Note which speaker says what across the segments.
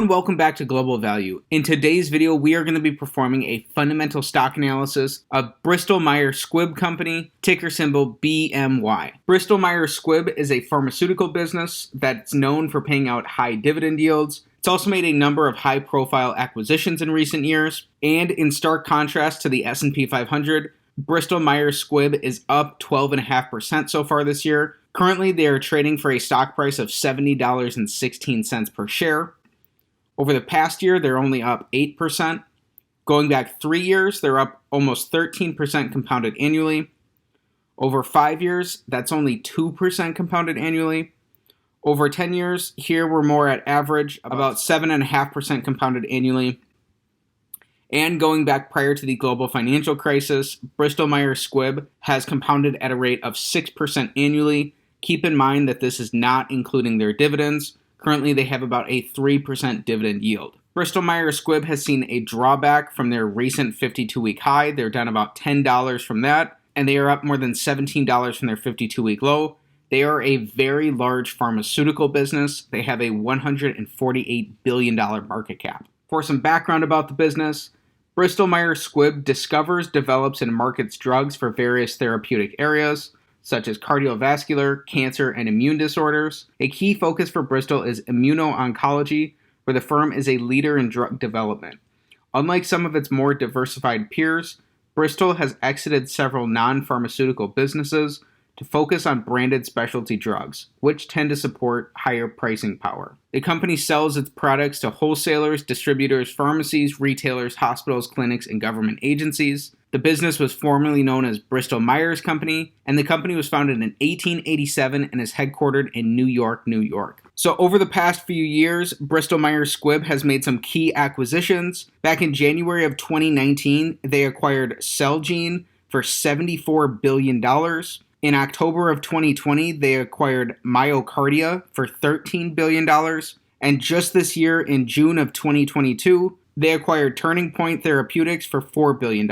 Speaker 1: and welcome back to Global Value. In today's video, we are going to be performing a fundamental stock analysis of Bristol-Myers Squibb Company, ticker symbol BMY. Bristol-Myers Squibb is a pharmaceutical business that's known for paying out high dividend yields. It's also made a number of high-profile acquisitions in recent years, and in stark contrast to the S&P 500, Bristol-Myers Squibb is up 12.5% so far this year. Currently, they are trading for a stock price of $70.16 per share. Over the past year, they're only up 8%. Going back 3 years, they're up almost 13% compounded annually. Over 5 years, that's only 2% compounded annually. Over 10 years, here we're more at average, about 7.5% compounded annually. And going back prior to the global financial crisis, Bristol-Myers Squibb has compounded at a rate of 6% annually. Keep in mind that this is not including their dividends. Currently, they have about a 3% dividend yield. Bristol-Myers Squibb has seen a drawback from their recent 52-week high. They're down about $10 from that, and they are up more than $17 from their 52-week low. They are a very large pharmaceutical business. They have a $148 billion market cap. For some background about the business, Bristol-Myers Squibb discovers, develops, and markets drugs for various therapeutic areas, such as cardiovascular, cancer, and immune disorders. A key focus for Bristol is immuno-oncology, where the firm is a leader in drug development. Unlike some of its more diversified peers, Bristol has exited several non-pharmaceutical businesses to focus on branded specialty drugs, which tend to support higher pricing power. The company sells its products to wholesalers, distributors, pharmacies, retailers, hospitals, clinics, and government agencies. The business was formerly known as Bristol-Myers Company, and the company was founded in 1887 and is headquartered in New York, New York. So over the past few years, Bristol-Myers Squibb has made some key acquisitions. Back in January of 2019, they acquired Celgene for $74 billion. In October of 2020, they acquired MyoKardia for $13 billion. And just this year, in June of 2022, they acquired Turning Point Therapeutics for $4 billion.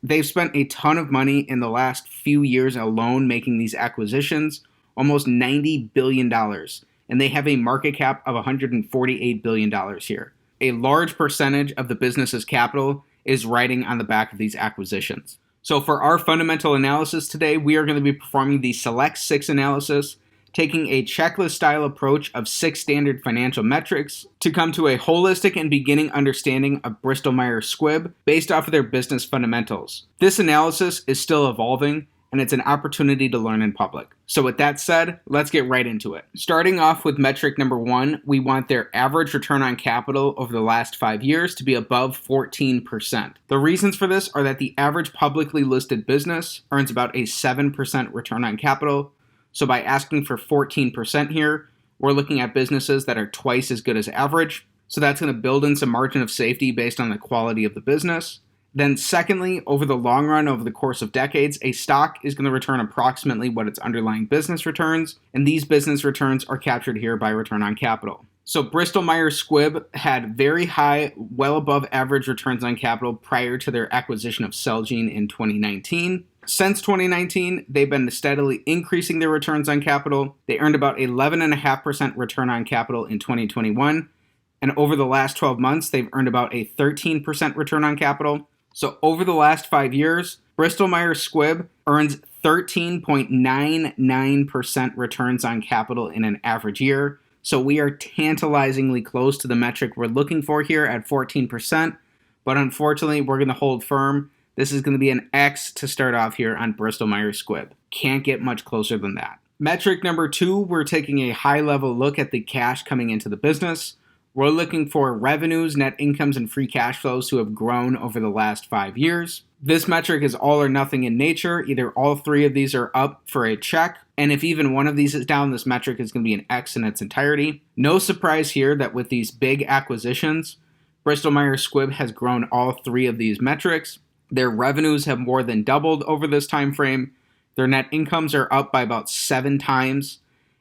Speaker 1: They've spent a ton of money in the last few years alone making these acquisitions, almost $90 billion. And they have a market cap of $148 billion here. A large percentage of the business's capital is riding on the back of these acquisitions. So for our fundamental analysis today, we are going to be performing the Select 6 analysis, taking a checklist-style approach of 6 standard financial metrics to come to a holistic and beginning understanding of Bristol-Myers Squibb based off of their business fundamentals. This analysis is still evolving, and it's an opportunity to learn in public. So with that said, let's get right into it. Starting off with metric number 1, we want their average return on capital over the last 5 years to be above 14%. The reasons for this are that the average publicly listed business earns about a 7% return on capital. So by asking for 14% here, we're looking at businesses that are twice as good as average. So that's going to build in some margin of safety based on the quality of the business. Then secondly, over the long run, over the course of decades, a stock is going to return approximately what its underlying business returns, and these business returns are captured here by return on capital. So Bristol-Myers Squibb had very high, well above average returns on capital prior to their acquisition of Celgene in 2019. Since 2019, they've been steadily increasing their returns on capital. They earned about 11.5% return on capital in 2021, and over the last 12 months, they've earned about a 13% return on capital. So over the last 5 years, Bristol-Myers Squibb earns 13.99% returns on capital in an average year. So we are tantalizingly close to the metric we're looking for here at 14%. But unfortunately, we're going to hold firm. This is going to be an X to start off here on Bristol-Myers Squibb. Can't get much closer than that. Metric number 2, we're taking a high-level look at the cash coming into the business. We're looking for revenues, net incomes, and free cash flows to have grown over the last 5 years. This metric is all or nothing in nature. Either all 3 of these are up for a check, and if even one of these is down, this metric is going to be an X in its entirety. No surprise here that with these big acquisitions, Bristol-Myers Squibb has grown all 3 of these metrics. Their revenues have more than doubled over this time frame. Their net incomes are up by about 7 times.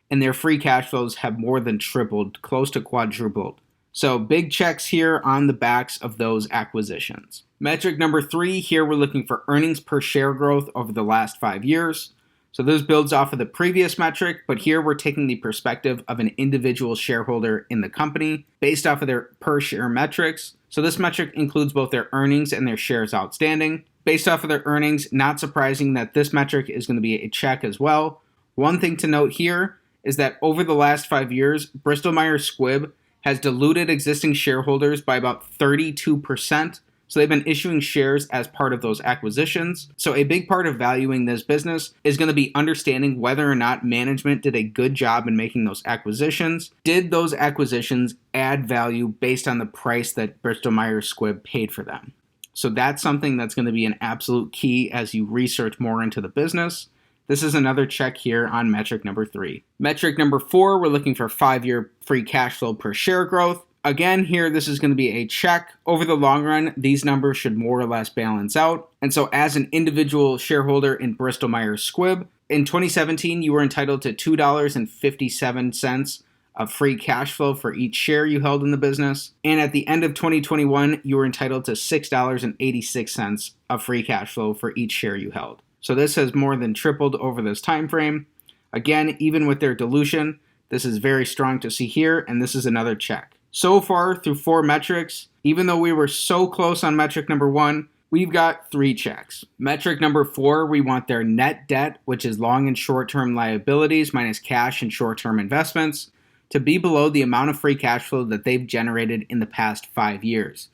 Speaker 1: And their free cash flows have more than tripled, close to quadrupled. So big checks here on the backs of those acquisitions. Metric number 3, here we're looking for earnings per share growth over the last 5 years. So this builds off of the previous metric, but here we're taking the perspective of an individual shareholder in the company based off of their per share metrics. So this metric includes both their earnings and their shares outstanding. Based off of their earnings, not surprising that this metric is going to be a check as well. One thing to note here is that over the last 5 years, Bristol-Myers Squibb has diluted existing shareholders by about 32%. So they've been issuing shares as part of those acquisitions. So a big part of valuing this business is going to be understanding whether or not management did a good job in making those acquisitions. Did those acquisitions add value based on the price that Bristol-Myers Squibb paid for them? So that's something that's going to be an absolute key as you research more into the business. This is another check here on metric number 3. Metric number 4, we're looking for 5-year free cash flow per share growth. Again, here, this is going to be a check. Over the long run, these numbers should more or less balance out. And so as an individual shareholder in Bristol-Myers Squibb, in 2017, you were entitled to $2.57 of free cash flow for each share you held in the business. And at the end of 2021, you were entitled to $6.86 of free cash flow for each share you held. So this has more than tripled over this time frame. Again, even with their dilution, this is very strong to see here, and this is another check. So far, through 4 metrics, even though we were so close on metric number 1, we've got 3 checks. Metric number 4, we want their net debt, which is long and short-term liabilities minus cash and short-term investments, to be below the amount of free cash flow that they've generated in the past 5 years.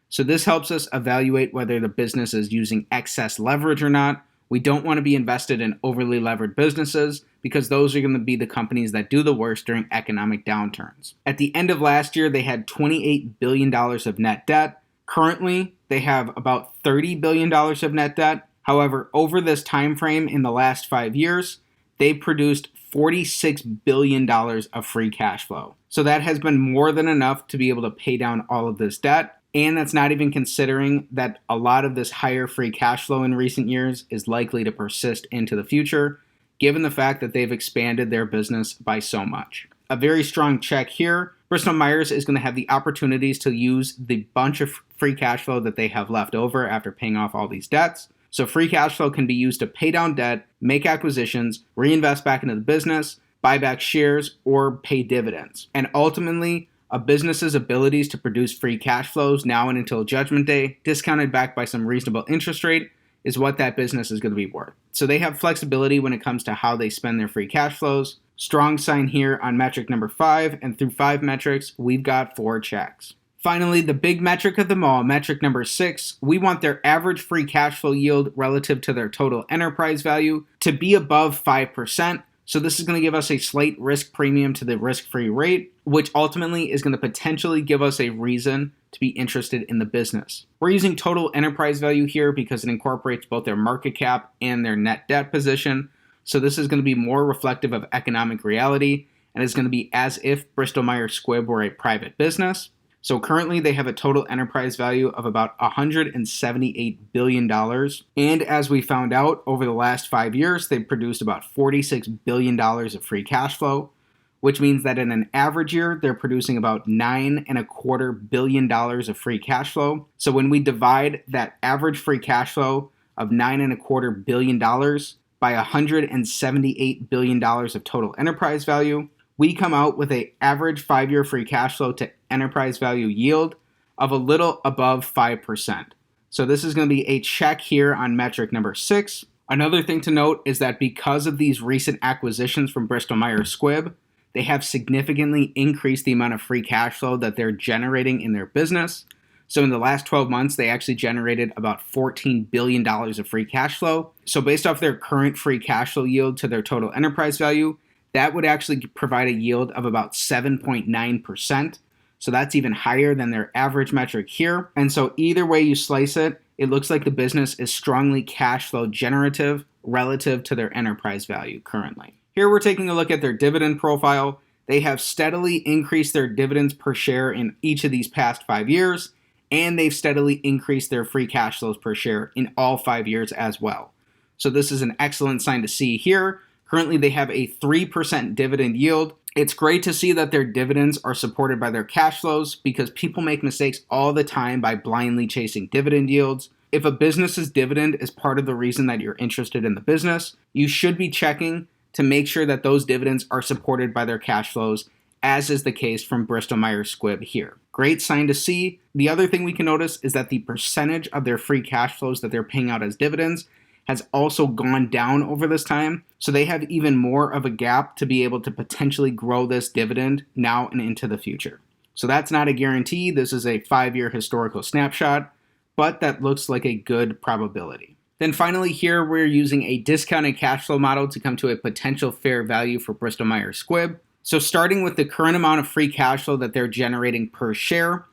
Speaker 1: So this helps us evaluate whether the business is using excess leverage or not. We don't want to be invested in overly levered businesses because those are going to be the companies that do the worst during economic downturns. At the end of last year, they had $28 billion of net debt. Currently, they have about $30 billion of net debt. However, over this time frame in the last 5 years, they produced $46 billion of free cash flow. So that has been more than enough to be able to pay down all of this debt. And that's not even considering that a lot of this higher free cash flow in recent years is likely to persist into the future, given the fact that they've expanded their business by so much. A very strong check here. Bristol-Myers is going to have the opportunities to use the bunch of free cash flow that they have left over after paying off all these debts. So free cash flow can be used to pay down debt, make acquisitions, reinvest back into the business, buy back shares, or pay dividends. And ultimately, a business's abilities to produce free cash flows now and until Judgment Day, discounted back by some reasonable interest rate, is what that business is going to be worth. So they have flexibility when it comes to how they spend their free cash flows. Strong sign here on metric number 5, and through 5 metrics, we've got 4 checks. Finally, the big metric of them all, metric number 6, we want their average free cash flow yield relative to their total enterprise value to be above 5%. So this is going to give us a slight risk premium to the risk-free rate, which ultimately is going to potentially give us a reason to be interested in the business. We're using total enterprise value here because it incorporates both their market cap and their net debt position. So this is going to be more reflective of economic reality, and it's going to be as if Bristol-Myers Squibb were a private business. So currently they have a total enterprise value of about $178 billion. And as we found out, over the last 5 years, they've produced about $46 billion of free cash flow, which means that in an average year, they're producing about $9.25 billion of free cash flow. So when we divide that average free cash flow of $9.25 billion by $178 billion of total enterprise value, we come out with an average 5-year free cash flow to enterprise value yield of a little above 5%. So this is going to be a check here on metric number 6. Another thing to note is that because of these recent acquisitions from Bristol-Myers Squibb, they have significantly increased the amount of free cash flow that they're generating in their business. So in the last 12 months, they actually generated about $14 billion of free cash flow. So based off their current free cash flow yield to their total enterprise value, that would actually provide a yield of about 7.9%. So that's even higher than their average metric here. And so either way you slice it, it looks like the business is strongly cash flow generative relative to their enterprise value currently. Here we're taking a look at their dividend profile. They have steadily increased their dividends per share in each of these past 5 years, and they've steadily increased their free cash flows per share in all 5 years as well. So this is an excellent sign to see here. Currently, they have a 3% dividend yield. It's great to see that their dividends are supported by their cash flows because people make mistakes all the time by blindly chasing dividend yields. If a business's dividend is part of the reason that you're interested in the business, you should be checking to make sure that those dividends are supported by their cash flows, as is the case from Bristol-Myers Squibb here. Great sign to see. The other thing we can notice is that the percentage of their free cash flows that they're paying out as dividends has also gone down over this time. So they have even more of a gap to be able to potentially grow this dividend now and into the future. So that's not a guarantee. This is a 5-year historical snapshot, but that looks like a good probability. Then finally here, we're using a discounted cash flow model to come to a potential fair value for Bristol-Myers Squibb. So starting with the current amount of free cash flow that they're generating per share,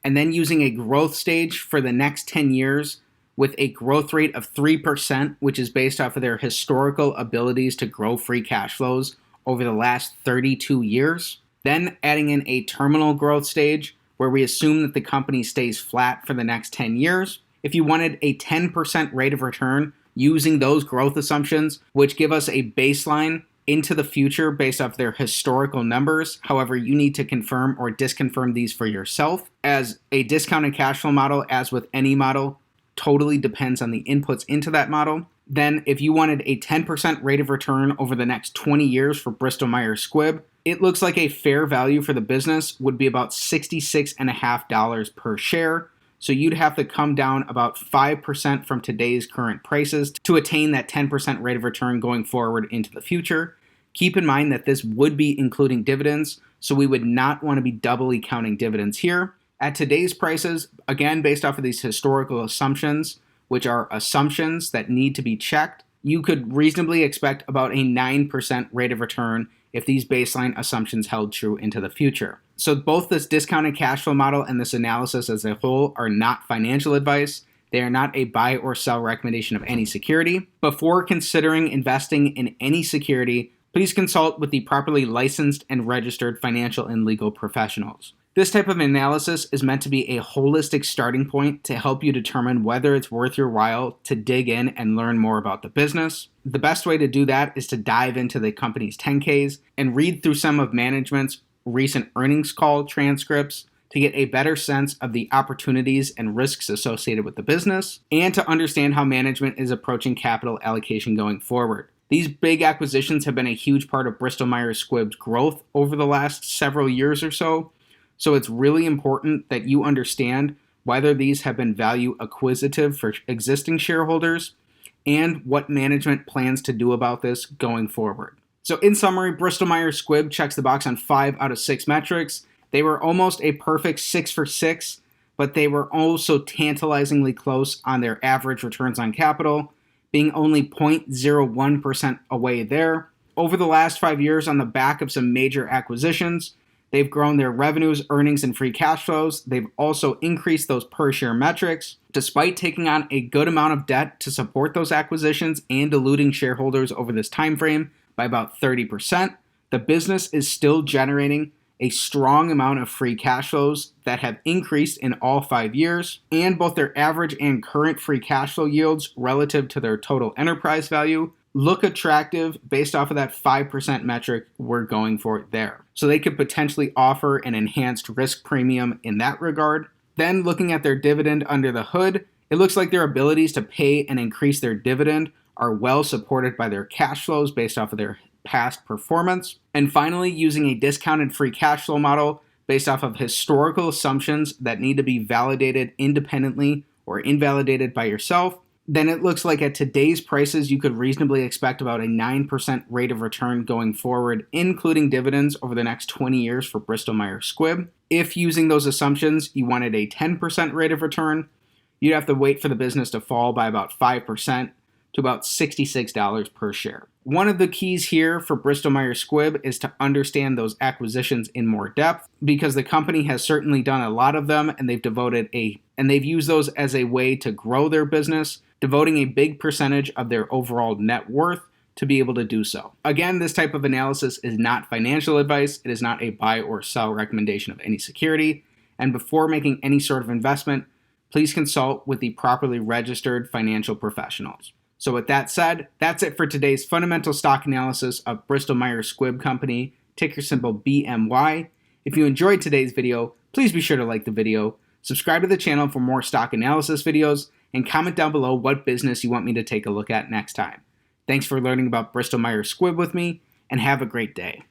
Speaker 1: and then using a growth stage for the next 10 years with a growth rate of 3%, which is based off of their historical abilities to grow free cash flows over the last 32 years. Then adding in a terminal growth stage where we assume that the company stays flat for the next 10 years. If you wanted a 10% rate of return using those growth assumptions, which give us a baseline into the future based off their historical numbers. However, you need to confirm or disconfirm these for yourself, as a discounted cash flow model, as with any model, totally depends on the inputs into that model. Then if you wanted a 10% rate of return over the next 20 years for Bristol-Myers Squibb, it looks like a fair value for the business would be about $66.50 per share. So you'd have to come down about 5% from today's current prices to attain that 10% rate of return going forward into the future. Keep in mind that this would be including dividends, so we would not want to be doubly counting dividends here. At today's prices, again, based off of these historical assumptions, which are assumptions that need to be checked, you could reasonably expect about a 9% rate of return if these baseline assumptions held true into the future. So both this discounted cash flow model and this analysis as a whole are not financial advice. They are not a buy or sell recommendation of any security. Before considering investing in any security, please consult with the properly licensed and registered financial and legal professionals. This type of analysis is meant to be a holistic starting point to help you determine whether it's worth your while to dig in and learn more about the business. The best way to do that is to dive into the company's 10Ks and read through some of management's recent earnings call transcripts to get a better sense of the opportunities and risks associated with the business, and to understand how management is approaching capital allocation going forward. These big acquisitions have been a huge part of Bristol-Myers Squibb's growth over the last several years or so. So it's really important that you understand whether these have been value acquisitive for existing shareholders and what management plans to do about this going forward. So in summary, Bristol-Myers Squibb checks the box on 5 out of 6 metrics. They were almost a perfect 6 for 6, but they were also tantalizingly close on their average returns on capital, being only 0.01% away there. Over the last 5 years, on the back of some major acquisitions, they've grown their revenues, earnings, and free cash flows. They've also increased those per share metrics, despite taking on a good amount of debt to support those acquisitions and diluting shareholders over this time frame by about 30%. The business is still generating a strong amount of free cash flows that have increased in all 5 years, and both their average and current free cash flow yields relative to their total enterprise value look attractive based off of that 5% metric we're going for there. So they could potentially offer an enhanced risk premium in that regard. Then looking at their dividend under the hood, it looks like their abilities to pay and increase their dividend are well supported by their cash flows based off of their past performance. And finally, using a discounted free cash flow model based off of historical assumptions that need to be validated independently or invalidated by yourself, then it looks like at today's prices, you could reasonably expect about a 9% rate of return going forward, including dividends over the next 20 years for Bristol-Myers Squibb. If using those assumptions, you wanted a 10% rate of return, you'd have to wait for the business to fall by about 5% to about $66 per share. One of the keys here for Bristol-Myers Squibb is to understand those acquisitions in more depth, because the company has certainly done a lot of them, and they've used those as a way to grow their business, devoting a big percentage of their overall net worth to be able to do so. Again, this type of analysis is not financial advice. It is not a buy or sell recommendation of any security. And before making any sort of investment, please consult with the properly registered financial professionals. So with that said, that's it for today's fundamental stock analysis of Bristol-Myers Squibb Company, ticker symbol BMY. If you enjoyed today's video, please be sure to like the video, subscribe to the channel for more stock analysis videos, and comment down below what business you want me to take a look at next time. Thanks for learning about Bristol-Myers Squibb with me, and have a great day.